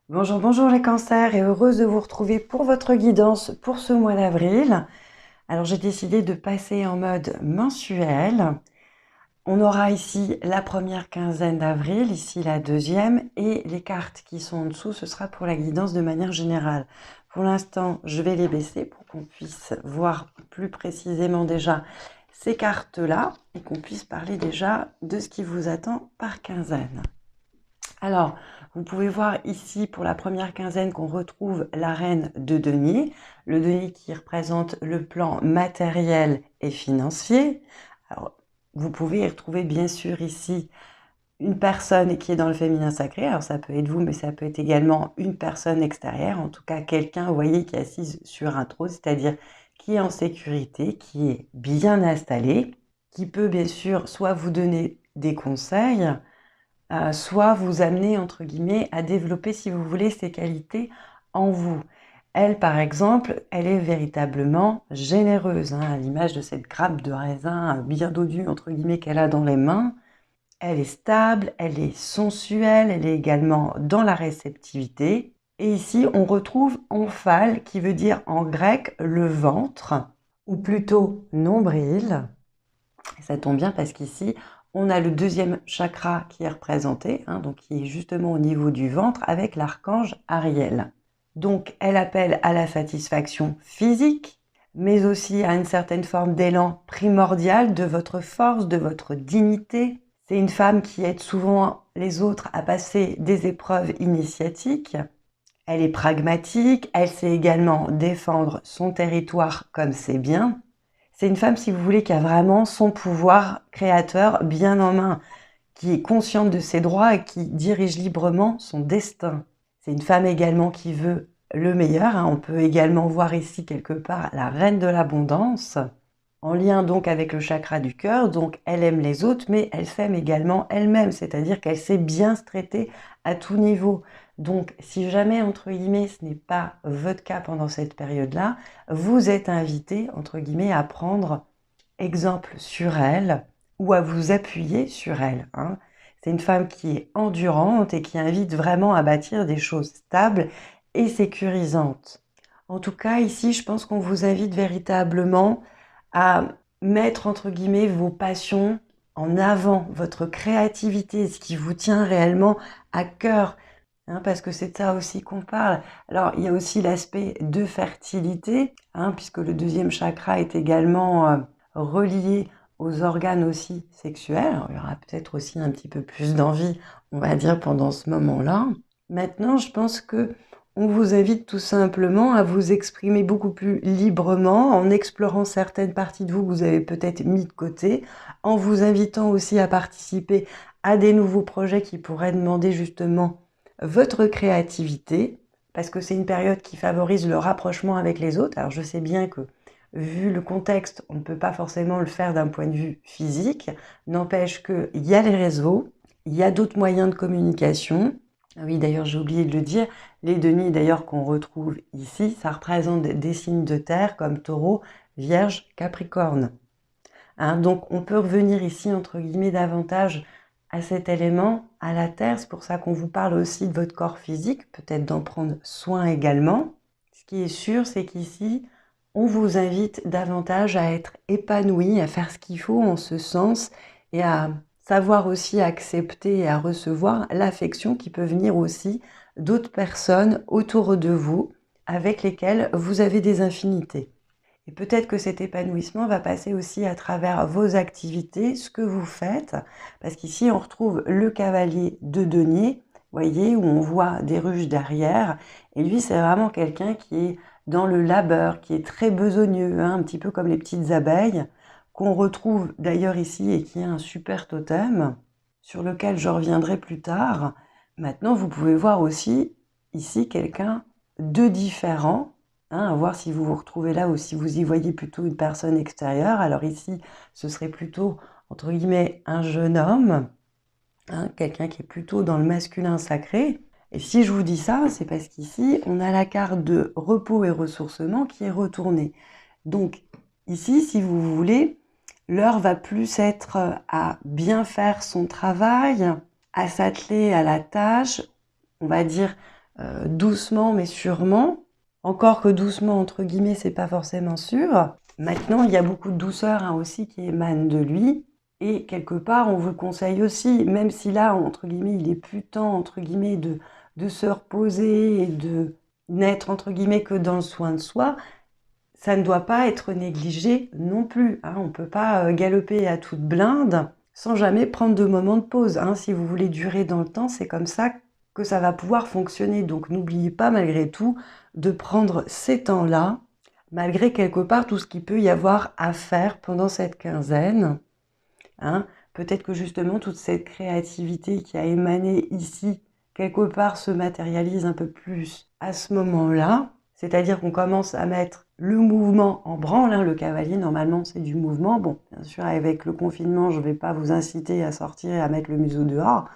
Bonjour, bonjour les cancers et heureuse de vous retrouver pour votre guidance pour ce mois d'avril. Alors j'ai décidé de passer en mode mensuel. On aura ici la première quinzaine d'avril, ici la deuxième, et les cartes qui sont en dessous, ce sera pour la guidance de manière générale. Pour l'instant, je vais les baisser pour qu'on puisse voir plus précisément déjà ces cartes-là et qu'on puisse parler déjà de ce qui vous attend par quinzaine. Alors, vous pouvez voir ici pour la première quinzaine qu'on retrouve la reine de denier, le denier qui représente le plan matériel et financier. Alors, vous pouvez y retrouver bien sûr ici une personne qui est dans le féminin sacré. Alors, ça peut être vous, mais ça peut être également une personne extérieure, en tout cas quelqu'un, vous voyez, qui est assise sur un trône, c'est-à-dire qui est en sécurité, qui est bien installé, qui peut bien sûr soit vous donner des conseils, soit vous amener, entre guillemets, à développer, si vous voulez, ces qualités en vous. Elle, par exemple, elle est véritablement généreuse, à l'image de cette grappe de raisin bien dodue, entre guillemets, qu'elle a dans les mains. Elle est stable, elle est sensuelle, elle est également dans la réceptivité. Et ici, on retrouve omphale, qui veut dire en grec le ventre, ou plutôt nombril. Et ça tombe bien parce qu'ici, on a le deuxième chakra qui est représenté, donc qui est justement au niveau du ventre avec l'archange Ariel. Donc, elle appelle à la satisfaction physique, mais aussi à une certaine forme d'élan primordial de votre force, de votre dignité. C'est une femme qui aide souvent les autres à passer des épreuves initiatiques. Elle est pragmatique, elle sait également défendre son territoire comme c'est bien. C'est une femme, si vous voulez, qui a vraiment son pouvoir créateur bien en main, qui est consciente de ses droits et qui dirige librement son destin. C'est une femme également qui veut le meilleur. On peut également voir ici quelque part la reine de l'abondance, en lien donc avec le chakra du cœur. Donc elle aime les autres, mais elle s'aime également elle-même, c'est-à-dire qu'elle sait bien se traiter à tout niveau. Donc si jamais, entre guillemets, ce n'est pas votre cas pendant cette période-là, vous êtes invité, entre guillemets, à prendre exemple sur elle ou à vous appuyer sur elle. C'est une femme qui est endurante et qui invite vraiment à bâtir des choses stables et sécurisantes. En tout cas, ici, je pense qu'on vous invite véritablement à mettre, entre guillemets, vos passions en avant, votre créativité, ce qui vous tient réellement à cœur, parce que c'est de ça aussi qu'on parle. Alors, il y a aussi l'aspect de fertilité, puisque le deuxième chakra est également relié aux organes aussi sexuels. Alors, il y aura peut-être aussi un petit peu plus d'envie, on va dire, pendant ce moment-là. Maintenant, je pense que on vous invite tout simplement à vous exprimer beaucoup plus librement en explorant certaines parties de vous que vous avez peut-être mis de côté, en vous invitant aussi à participer à des nouveaux projets qui pourraient demander justement votre créativité, parce que c'est une période qui favorise le rapprochement avec les autres. Alors je sais bien que vu le contexte, on ne peut pas forcément le faire d'un point de vue physique, n'empêche qu'il y a les réseaux, il y a d'autres moyens de communication. Ah oui, d'ailleurs, j'ai oublié de le dire, les deniers d'ailleurs qu'on retrouve ici, ça représente des signes de terre comme Taureau, Vierge, Capricorne. Donc on peut revenir ici, entre guillemets, davantage à cet élément, à la terre. C'est pour ça qu'on vous parle aussi de votre corps physique, peut-être d'en prendre soin également. Ce qui est sûr, c'est qu'ici, on vous invite davantage à être épanoui, à faire ce qu'il faut en ce sens et à savoir aussi accepter et à recevoir l'affection qui peut venir aussi d'autres personnes autour de vous avec lesquelles vous avez des infinités. Et peut-être que cet épanouissement va passer aussi à travers vos activités, ce que vous faites, parce qu'ici on retrouve le cavalier de denier, voyez, où on voit des ruches derrière, et lui c'est vraiment quelqu'un qui est dans le labeur, qui est très besogneux, un petit peu comme les petites abeilles, qu'on retrouve d'ailleurs ici et qui est un super totem, sur lequel je reviendrai plus tard. Maintenant, vous pouvez voir aussi ici quelqu'un de différent, à voir si vous vous retrouvez là ou si vous y voyez plutôt une personne extérieure. Alors ici, ce serait plutôt, entre guillemets, un jeune homme, quelqu'un qui est plutôt dans le masculin sacré. Et si je vous dis ça, c'est parce qu'ici, on a la carte de repos et ressourcement qui est retournée. Donc ici, si vous voulez, l'heure va plus être à bien faire son travail, à s'atteler à la tâche, on va dire doucement mais sûrement. Encore que doucement, entre guillemets, c'est pas forcément sûr. Maintenant, il y a beaucoup de douceur aussi qui émane de lui. Et quelque part, on vous conseille aussi, même si là, entre guillemets, il est plus temps, entre guillemets, de se reposer et de n'être, entre guillemets, que dans le soin de soi, ça ne doit pas être négligé non plus. On ne peut pas galoper à toute blinde sans jamais prendre de moments de pause. Si vous voulez durer dans le temps, c'est comme ça que ça va pouvoir fonctionner. Donc n'oubliez pas malgré tout de prendre ces temps-là, malgré quelque part tout ce qu'il peut y avoir à faire pendant cette quinzaine. Peut-être que justement toute cette créativité qui a émané ici, quelque part se matérialise un peu plus à ce moment-là. C'est-à-dire qu'on commence à mettre le mouvement en branle. Le cavalier, normalement, c'est du mouvement. Bon, bien sûr, avec le confinement, je ne vais pas vous inciter à sortir et à mettre le museau dehors.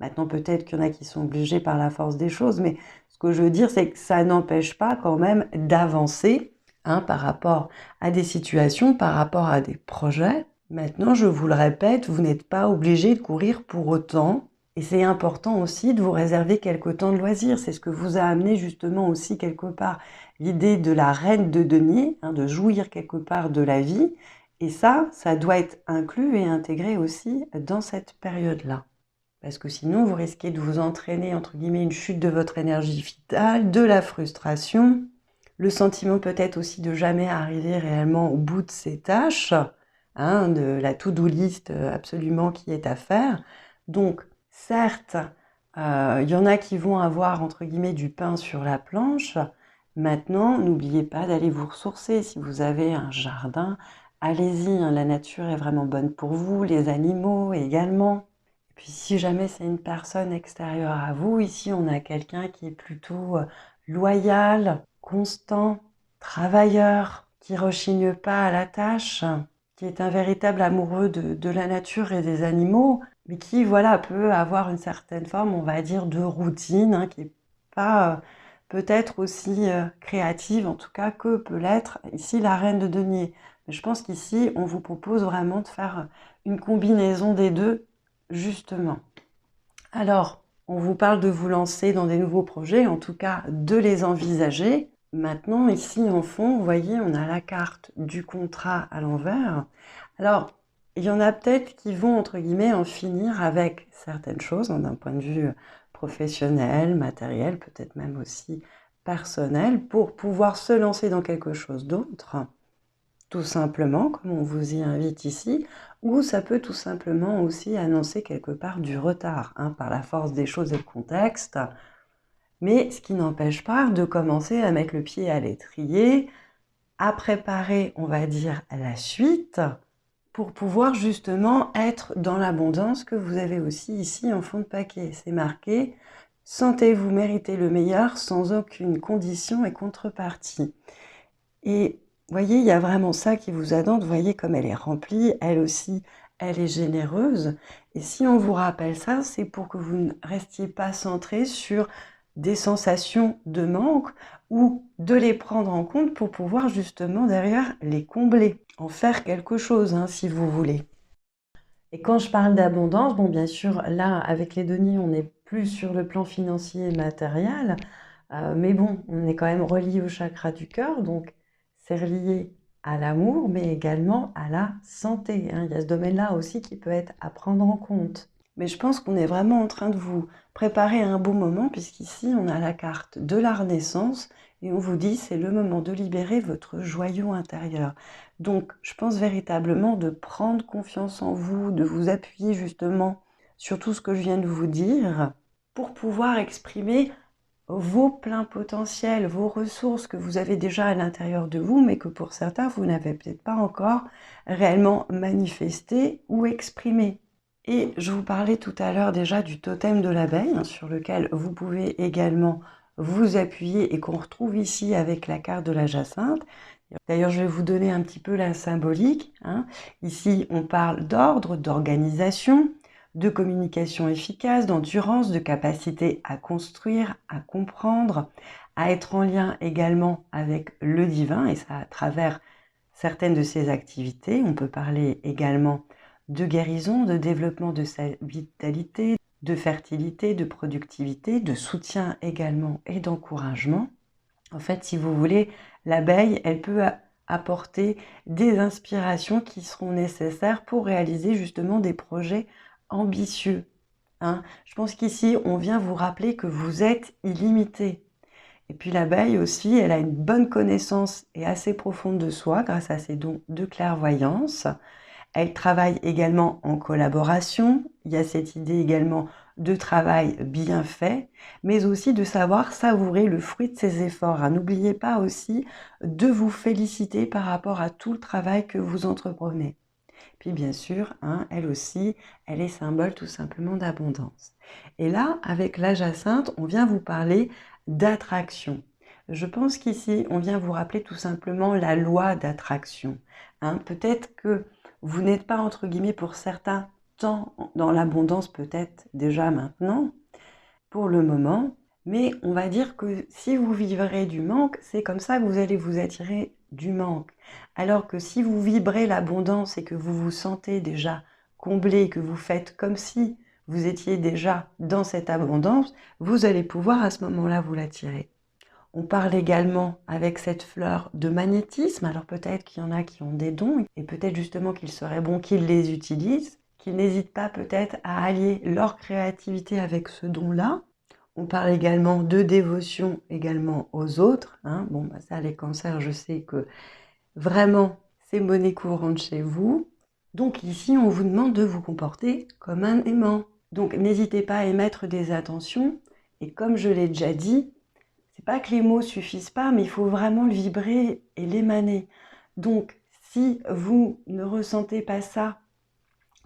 Maintenant, peut-être qu'il y en a qui sont obligés par la force des choses, mais ce que je veux dire, c'est que ça n'empêche pas quand même d'avancer par rapport à des situations, par rapport à des projets. Maintenant, je vous le répète, vous n'êtes pas obligé de courir pour autant. Et c'est important aussi de vous réserver quelques temps de loisirs. C'est ce que vous a amené justement aussi quelque part l'idée de la reine de denier, de jouir quelque part de la vie. Et ça doit être inclus et intégré aussi dans cette période-là. Parce que sinon, vous risquez de vous entraîner, entre guillemets, une chute de votre énergie vitale, de la frustration, le sentiment peut-être aussi de jamais arriver réellement au bout de ses tâches, de la to-do list absolument qui est à faire. Donc, certes, il y en a qui vont avoir, entre guillemets, du pain sur la planche. Maintenant, n'oubliez pas d'aller vous ressourcer. Si vous avez un jardin, allez-y, la nature est vraiment bonne pour vous, les animaux également. Puis si jamais c'est une personne extérieure à vous, ici on a quelqu'un qui est plutôt loyal, constant, travailleur, qui rechigne pas à la tâche, qui est un véritable amoureux de la nature et des animaux, mais qui peut avoir une certaine forme, on va dire, de routine, qui n'est pas peut-être aussi créative, en tout cas, que peut l'être ici la reine de denier. Mais je pense qu'ici, on vous propose vraiment de faire une combinaison des deux, justement. Alors, on vous parle de vous lancer dans des nouveaux projets, en tout cas de les envisager. Maintenant, ici en fond, vous voyez, on a la carte du contrat à l'envers. Alors, il y en a peut-être qui vont, entre guillemets, en finir avec certaines choses, d'un point de vue professionnel, matériel, peut-être même aussi personnel, pour pouvoir se lancer dans quelque chose d'autre, tout simplement, comme on vous y invite ici, ou ça peut tout simplement aussi annoncer quelque part du retard, par la force des choses et le contexte, mais ce qui n'empêche pas de commencer à mettre le pied à l'étrier, à préparer, on va dire, la suite, pour pouvoir justement être dans l'abondance que vous avez aussi ici en fond de paquet. C'est marqué « Sentez-vous mériter le meilleur sans aucune condition et contrepartie ». Et vous voyez, il y a vraiment ça qui vous attend. Vous voyez comme elle est remplie, elle aussi, elle est généreuse. Et si on vous rappelle ça, c'est pour que vous ne restiez pas centré sur des sensations de manque ou de les prendre en compte pour pouvoir justement derrière les combler, en faire quelque chose, si vous voulez. Et quand je parle d'abondance, bon, bien sûr, là, avec les deniers, on n'est plus sur le plan financier et matériel, mais bon, on est quand même relié au chakra du cœur, donc c'est relié à l'amour, mais également à la santé. Il y a ce domaine-là aussi qui peut être à prendre en compte. Mais je pense qu'on est vraiment en train de vous préparer un beau moment, puisqu'ici, on a la carte de la Renaissance, et on vous dit c'est le moment de libérer votre joyau intérieur. Donc, je pense véritablement de prendre confiance en vous, de vous appuyer justement sur tout ce que je viens de vous dire, pour pouvoir exprimer vos pleins potentiels, vos ressources que vous avez déjà à l'intérieur de vous, mais que pour certains, vous n'avez peut-être pas encore réellement manifesté ou exprimé. Et je vous parlais tout à l'heure déjà du totem de l'abeille, sur lequel vous pouvez également vous appuyer et qu'on retrouve ici avec la carte de la jacinthe. D'ailleurs, je vais vous donner un petit peu la symbolique. Ici, on parle d'ordre, d'organisation, de communication efficace, d'endurance, de capacité à construire, à comprendre, à être en lien également avec le divin, et ça à travers certaines de ses activités. On peut parler également de guérison, de développement de sa vitalité, de fertilité, de productivité, de soutien également et d'encouragement. En fait, si vous voulez, l'abeille, elle peut apporter des inspirations qui seront nécessaires pour réaliser justement des projets ambitieux. Hein. Je pense qu'ici, on vient vous rappeler que vous êtes illimité. Et puis l'abeille aussi, elle a une bonne connaissance et assez profonde de soi grâce à ses dons de clairvoyance. Elle travaille également en collaboration. Il y a cette idée également de travail bien fait, mais aussi de savoir savourer le fruit de ses efforts. Hein. N'oubliez pas aussi de vous féliciter par rapport à tout le travail que vous entreprenez. Puis bien sûr, hein, elle aussi, elle est symbole tout simplement d'abondance. Et là, avec la jacinthe, on vient vous parler d'attraction. Je pense qu'ici, on vient vous rappeler tout simplement la loi d'attraction. Hein. Peut-être que vous n'êtes pas, entre guillemets, pour certains, tant dans l'abondance peut-être déjà maintenant, pour le moment, mais on va dire que si vous vivrez du manque, c'est comme ça que vous allez vous attirer du manque. Alors que si vous vibrez l'abondance et que vous vous sentez déjà comblé, que vous faites comme si vous étiez déjà dans cette abondance, vous allez pouvoir à ce moment-là vous l'attirer. On parle également avec cette fleur de magnétisme, alors peut-être qu'il y en a qui ont des dons et peut-être justement qu'il serait bon qu'ils les utilisent, qu'ils n'hésitent pas peut-être à allier leur créativité avec ce don-là. On parle également de dévotion également aux autres. Hein. Bon, bah ça, les cancers, je sais que vraiment, c'est monnaie courante chez vous. Donc ici, on vous demande de vous comporter comme un aimant. Donc n'hésitez pas à émettre des attentions. Et comme je l'ai déjà dit, c'est pas que les mots suffisent pas, mais il faut vraiment le vibrer et l'émaner. Donc, si vous ne ressentez pas ça,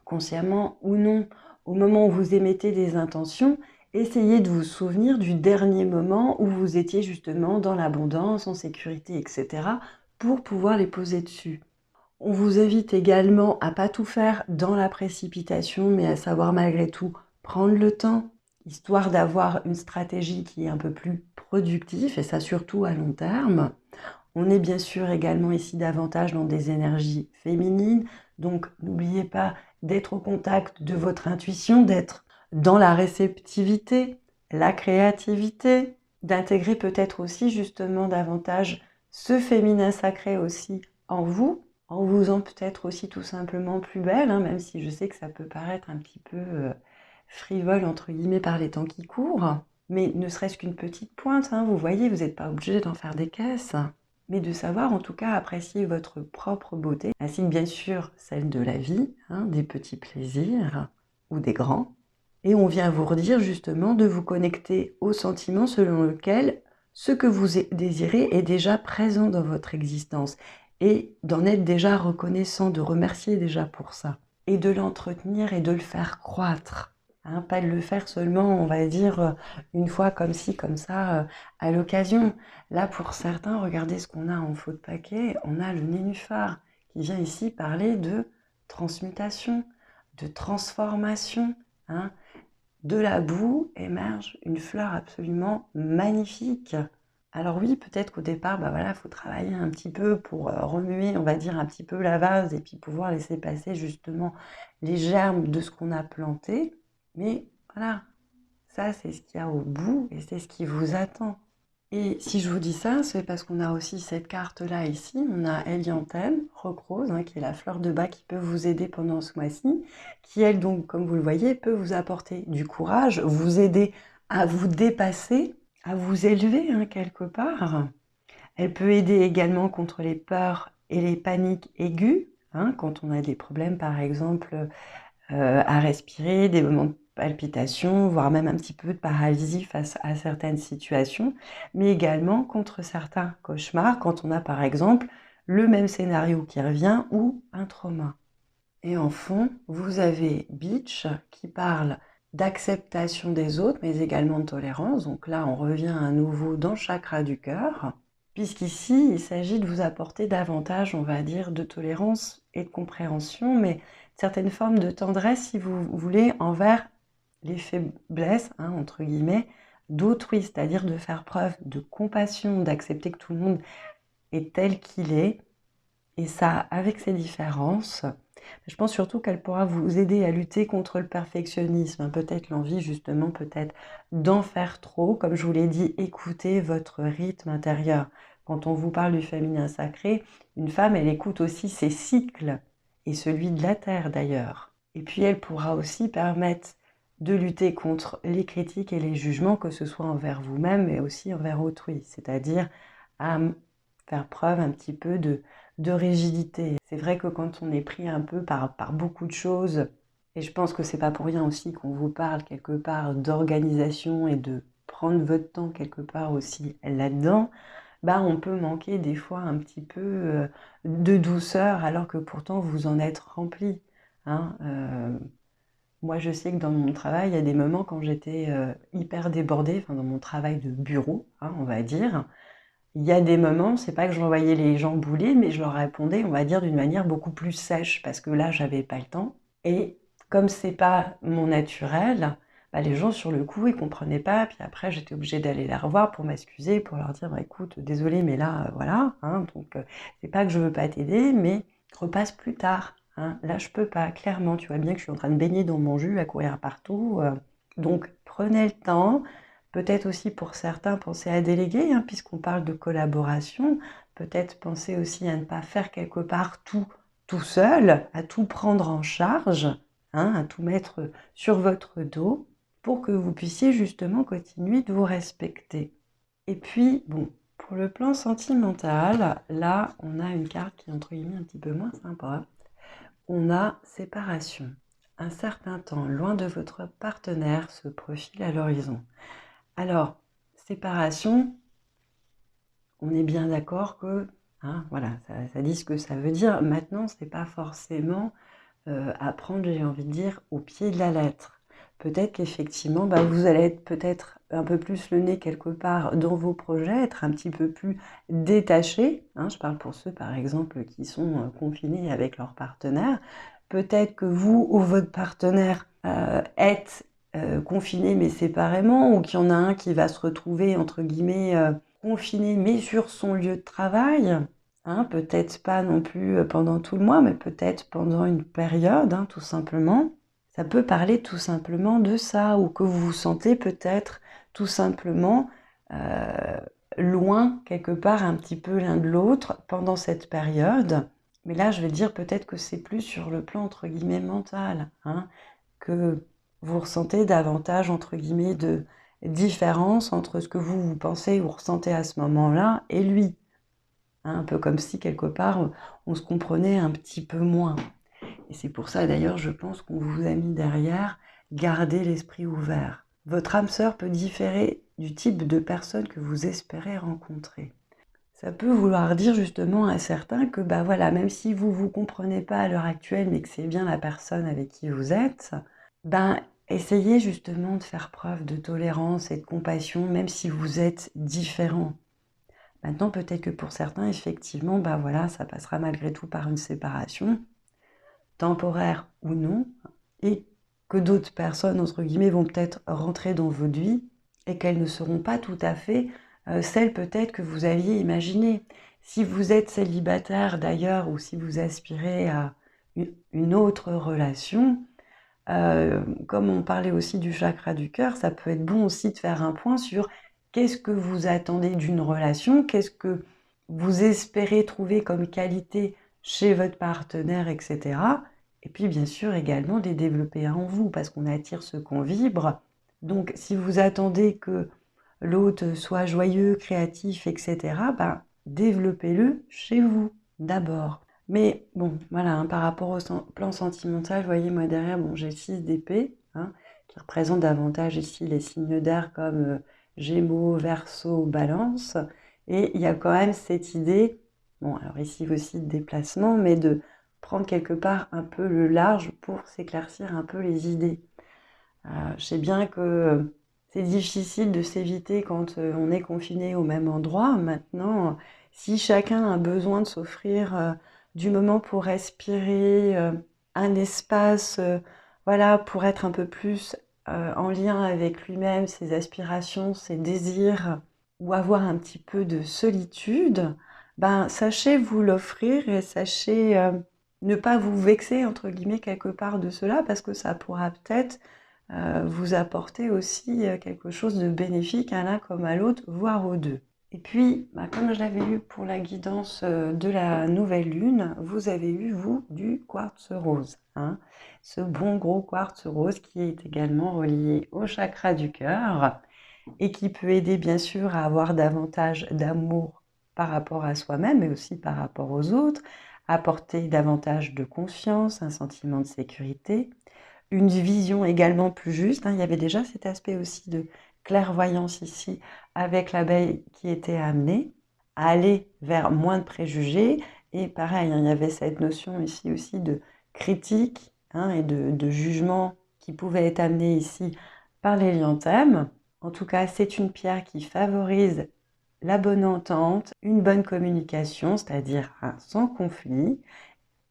consciemment ou non, au moment où vous émettez des intentions, essayez de vous souvenir du dernier moment où vous étiez justement dans l'abondance, en sécurité, etc., pour pouvoir les poser dessus. On vous invite également à pas tout faire dans la précipitation, mais à savoir malgré tout prendre le temps, histoire d'avoir une stratégie qui est un peu plus productive, et ça surtout à long terme. On est bien sûr également ici davantage dans des énergies féminines, donc n'oubliez pas d'être au contact de votre intuition, d'être dans la réceptivité, la créativité, d'intégrer peut-être aussi justement davantage ce féminin sacré aussi en vous faisant peut-être aussi tout simplement plus belle, hein, même si je sais que ça peut paraître un petit peu frivole entre guillemets par les temps qui courent, mais ne serait-ce qu'une petite pointe, hein, vous voyez, vous n'êtes pas obligé d'en faire des caisses, mais de savoir en tout cas apprécier votre propre beauté, ainsi que bien sûr celle de la vie, hein, des petits plaisirs ou des grands. Et on vient vous redire justement de vous connecter au sentiment selon lequel ce que vous désirez est déjà présent dans votre existence et d'en être déjà reconnaissant, de remercier déjà pour ça et de l'entretenir et de le faire croître. Hein, pas de le faire seulement, on va dire, une fois comme ci, comme ça, à l'occasion. Là, pour certains, regardez ce qu'on a en faux de paquet. On a le nénuphar qui vient ici parler de transmutation, de transformation. Hein. De la boue émerge une fleur absolument magnifique. Alors oui, peut-être qu'au départ, bah voilà, faut travailler un petit peu pour remuer, on va dire, un petit peu la vase et puis pouvoir laisser passer justement les germes de ce qu'on a planté. Mais voilà, ça c'est ce qu'il y a au bout et c'est ce qui vous attend. Et si je vous dis ça, c'est parce qu'on a aussi cette carte-là ici, on a Hélianthème, roc rose, hein, qui est la fleur de bac qui peut vous aider pendant ce mois-ci, qui elle donc, comme vous le voyez, peut vous apporter du courage, vous aider à vous dépasser, à vous élever hein, quelque part. Elle peut aider également contre les peurs et les paniques aiguës, hein, quand on a des problèmes par exemple à respirer, des moments de palpitations, voire même un petit peu de paralysie face à certaines situations, mais également contre certains cauchemars, quand on a par exemple le même scénario qui revient ou un trauma. Et en fond, vous avez Beach qui parle d'acceptation des autres, mais également de tolérance. Donc là, on revient à nouveau dans le chakra du cœur, puisqu'ici, il s'agit de vous apporter davantage, on va dire, de tolérance et de compréhension, mais certaines formes de tendresse, si vous voulez, envers les faiblesses, hein, entre guillemets, d'autrui, c'est-à-dire de faire preuve de compassion, d'accepter que tout le monde est tel qu'il est, et ça avec ses différences, Je pense surtout qu'elle pourra vous aider à lutter contre le perfectionnisme, hein. Peut-être l'envie justement, peut-être d'en faire trop. Comme je vous l'ai dit, écoutez votre rythme intérieur. Quand on vous parle du féminin sacré, une femme, elle écoute aussi ses cycles, et celui de la Terre d'ailleurs. Et puis elle pourra aussi permettre de lutter contre les critiques et les jugements, que ce soit envers vous-même, mais aussi envers autrui. C'est-à-dire à faire preuve un petit peu de rigidité. C'est vrai que quand on est pris un peu par beaucoup de choses, et je pense que c'est pas pour rien aussi qu'on vous parle quelque part d'organisation et de prendre votre temps quelque part aussi là-dedans, bah on peut manquer des fois un petit peu de douceur alors que pourtant vous en êtes rempli, hein. Moi je sais que dans mon travail, il y a des moments quand j'étais hyper débordée, enfin dans mon travail de bureau, hein, on va dire, il y a des moments, c'est pas que j'envoyais les gens bouler, mais je leur répondais, on va dire, d'une manière beaucoup plus sèche, parce que là, j'avais pas le temps. Et comme c'est pas mon naturel, bah, les gens sur le coup, ils comprenaient pas. Puis après, j'étais obligée d'aller les revoir pour m'excuser, pour leur dire, bah, écoute, désolée, mais là, voilà, hein, donc c'est pas que je veux pas t'aider, mais repasse plus tard, hein. Là, je peux pas, clairement. Tu vois bien que je suis en train de baigner dans mon jus, à courir partout. Donc, prenez le temps. Peut-être aussi pour certains, penser à déléguer, hein, puisqu'on parle de collaboration. Peut-être penser aussi à ne pas faire quelque part tout seul, à tout prendre en charge, hein, à tout mettre sur votre dos pour que vous puissiez justement continuer de vous respecter. Et puis, bon, pour le plan sentimental, là, on a une carte qui est entre guillemets un petit peu moins sympa. On a séparation. Un certain temps loin de votre partenaire se profile à l'horizon. Alors, séparation, on est bien d'accord que, hein, voilà, ça dit ce que ça veut dire. Maintenant, c'est pas forcément à prendre, j'ai envie de dire, au pied de la lettre. Peut-être qu'effectivement, bah, vous allez être peut-être un peu plus le nez quelque part dans vos projets, être un petit peu plus détaché, hein. Je parle pour ceux, par exemple, qui sont confinés avec leur partenaire. Peut-être que vous ou votre partenaire êtes confinés mais séparément, ou qu'il y en a un qui va se retrouver, entre guillemets, confiné mais sur son lieu de travail. Hein, peut-être pas non plus pendant tout le mois, mais peut-être pendant une période, hein, tout simplement. Ça peut parler tout simplement de ça, ou que vous vous sentez peut-être tout simplement euh, loin, quelque part, un petit peu l'un de l'autre pendant cette période. Mais là, je vais dire peut-être que c'est plus sur le plan, entre guillemets, mental, hein, que vous ressentez davantage, entre guillemets, de différence entre ce que vous pensez ou ressentez à ce moment-là et lui. Hein, un peu comme si, quelque part, on se comprenait un petit peu moins. Et c'est pour ça, d'ailleurs, je pense qu'on vous a mis derrière, gardez l'esprit ouvert. Votre âme sœur peut différer du type de personne que vous espérez rencontrer. Ça peut vouloir dire justement à certains que, bah voilà, même si vous vous comprenez pas à l'heure actuelle, mais que c'est bien la personne avec qui vous êtes, ben essayez justement de faire preuve de tolérance et de compassion, même si vous êtes différents. Maintenant, peut-être que pour certains, effectivement, bah voilà, ça passera malgré tout par une séparation, temporaire ou non, et que d'autres personnes, entre guillemets, vont peut-être rentrer dans votre vie et qu'elles ne seront pas tout à fait celles peut-être que vous aviez imaginées. Si vous êtes célibataire d'ailleurs, ou si vous aspirez à une autre relation, comme on parlait aussi du chakra du cœur, ça peut être bon aussi de faire un point sur qu'est-ce que vous attendez d'une relation, qu'est-ce que vous espérez trouver comme qualité chez votre partenaire, etc. Et puis bien sûr également de les développer en vous, parce qu'on attire ce qu'on vibre. Donc si vous attendez que l'autre soit joyeux, créatif, etc., ben, développez-le chez vous d'abord. Mais bon, voilà, hein, par rapport au plan sentimental, vous voyez, moi derrière, bon, j'ai 6 d'épée, hein, qui représente davantage ici les signes d'air comme Gémeaux, Verseau, Balance. Et il y a quand même cette idée, bon, alors ici aussi de déplacement, mais de prendre quelque part un peu le large pour s'éclaircir un peu les idées. Je sais bien que c'est difficile de s'éviter quand on est confiné au même endroit. Maintenant, si chacun a besoin de s'offrir du moment pour respirer, un espace, voilà, pour être un peu plus en lien avec lui-même, ses aspirations, ses désirs, ou avoir un petit peu de solitude, ben sachez vous l'offrir et sachez ne pas vous vexer, entre guillemets, quelque part de cela, parce que ça pourra peut-être vous apporter aussi quelque chose de bénéfique à l'un comme à l'autre, voire aux deux. Et puis, comme je l'avais eu pour la guidance de la nouvelle lune, vous avez eu, vous, du quartz rose. Hein, ce bon gros quartz rose qui est également relié au chakra du cœur et qui peut aider bien sûr à avoir davantage d'amour par rapport à soi-même, mais aussi par rapport aux autres, apporter davantage de confiance, un sentiment de sécurité, une vision également plus juste. Hein. Il y avait déjà cet aspect aussi de clairvoyance ici avec l'abeille qui était amenée à aller vers moins de préjugés. Et pareil, hein, il y avait cette notion ici aussi de critique hein, et de jugement qui pouvait être amené ici par l'hélianthème. En tout cas, c'est une pierre qui favorise la bonne entente, une bonne communication, c'est-à-dire sans conflit.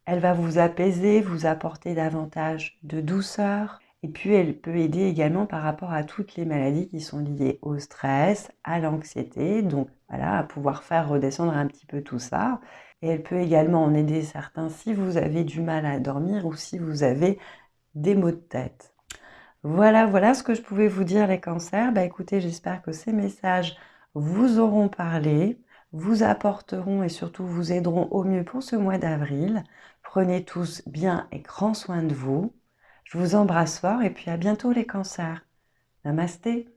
Elle va vous apaiser, vous apporter davantage de douceur. Et puis, elle peut aider également par rapport à toutes les maladies qui sont liées au stress, à l'anxiété. Donc, voilà, à pouvoir faire redescendre un petit peu tout ça. Et elle peut également en aider certains si vous avez du mal à dormir ou si vous avez des maux de tête. Voilà ce que je pouvais vous dire les cancers. Écoutez, j'espère que ces messages vous auront parlé, vous apporteront et surtout vous aideront au mieux pour ce mois d'avril. Prenez tous bien et grand soin de vous. Je vous embrasse fort et puis à bientôt les cancers. Namasté.